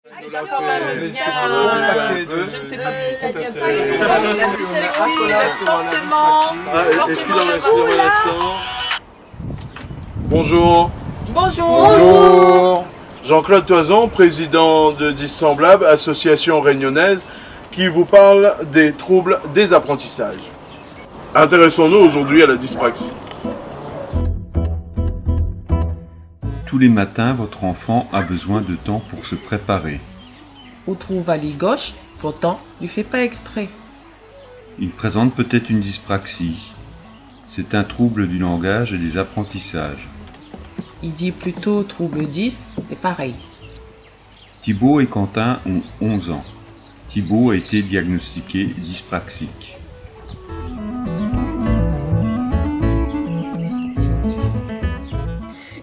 Je ne sais pas. Forcément. Bonjour. Bonjour. Jean-Claude Toison, président de Dissemblable, association réunionnaise, qui vous parle des troubles des apprentissages. Intéressons-nous aujourd'hui à la dyspraxie. Tous les matins, votre enfant a besoin de temps pour se préparer. Ou trouve à l'œil gauche, pourtant, il ne fait pas exprès. Il présente peut-être une dyspraxie. C'est un trouble du langage et des apprentissages. Il dit plutôt trouble 10, c'est pareil. Thibaut et Quentin ont 11 ans. Thibaut a été diagnostiqué dyspraxique.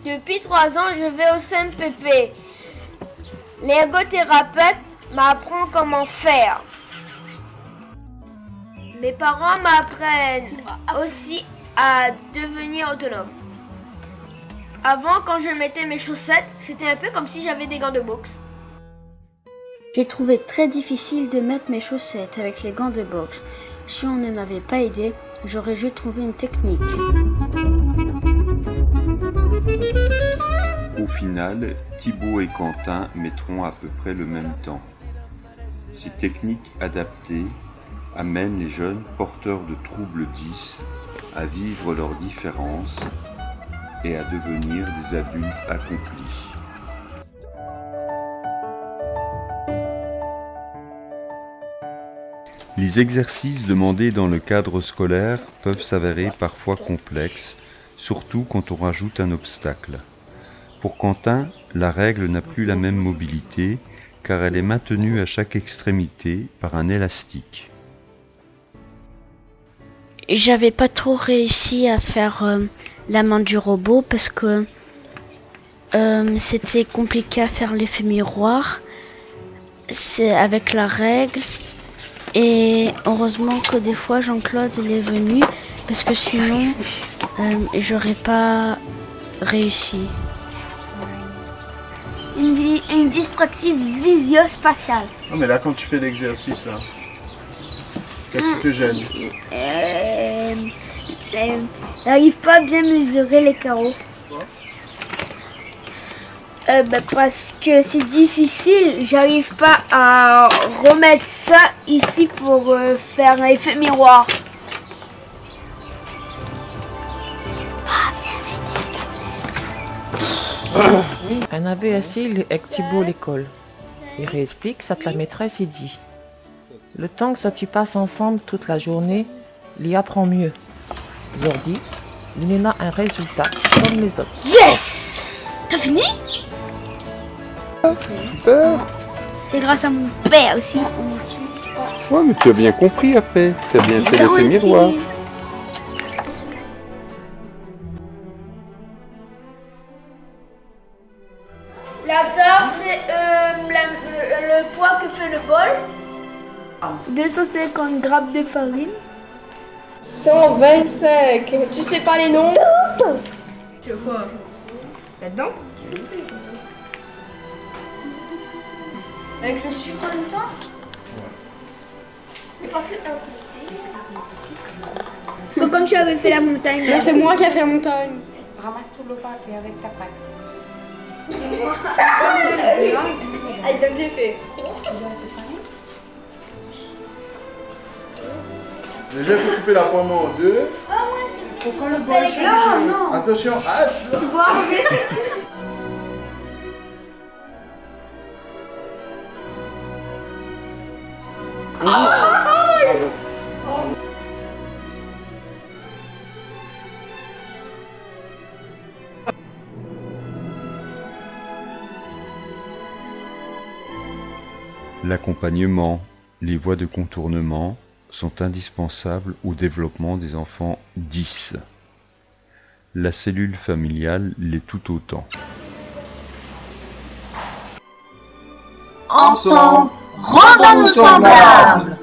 Depuis 3 ans, je vais au CMPP. L'ergothérapeute m'apprend comment faire. Mes parents m'apprennent aussi à devenir autonome. Avant, quand je mettais mes chaussettes, c'était un peu comme si j'avais des gants de boxe. J'ai trouvé très difficile de mettre mes chaussettes avec les gants de boxe. Si on ne m'avait pas aidé, j'aurais dû trouver une technique. Au final, Thibaut et Quentin mettront à peu près le même temps. Ces techniques adaptées amènent les jeunes porteurs de troubles 10 à vivre leurs différences et à devenir des adultes accomplis. Les exercices demandés dans le cadre scolaire peuvent s'avérer parfois complexes, surtout quand on rajoute un obstacle. Pour Quentin, la règle n'a plus la même mobilité car elle est maintenue à chaque extrémité par un élastique. J'avais pas trop réussi à faire la main du robot parce que c'était compliqué à faire l'effet miroir. C'est avec la règle. Et heureusement que des fois Jean-Claude il est venu parce que sinon j'aurais pas réussi. Une dyspraxie visio-spatiale. Non mais là quand tu fais l'exercice là, qu'est-ce qui te gêne? J'arrive pas à bien mesurer les carreaux. Parce que c'est difficile, j'arrive pas à remettre ça ici pour faire un effet miroir. Un avait assis avec Thibaut à l'école. Il réexplique ça que la maîtresse il dit. Le temps que ça tu passes ensemble toute la journée, il y apprend mieux. Il leur dit, il y en a un résultat comme les autres. Yes! T'as fini? Super! C'est grâce à mon père aussi. Ouais, mais tu as bien compris après, tu as bien fait l'effet miroir. La tasse, c'est le poids que fait le bol. 250 grammes de farine. 125. Tu sais pas les noms? Tu veux quoi? Là-dedans? Avec le sucre en même temps? Mais pas que un côté. Comme tu avais fait la montagne. Non, c'est moi qui ai fait la montagne. Ramasse tout le pâté avec ta pâte. Allez, comme j'ai fait. Déjà il faut couper la pomme en deux. Pourquoi le bol change? Non. Attention, Tu vois, en fait. L'accompagnement, les voies de contournement sont indispensables au développement des enfants 10. La cellule familiale l'est tout autant. Ensemble, rendons-nous semblables.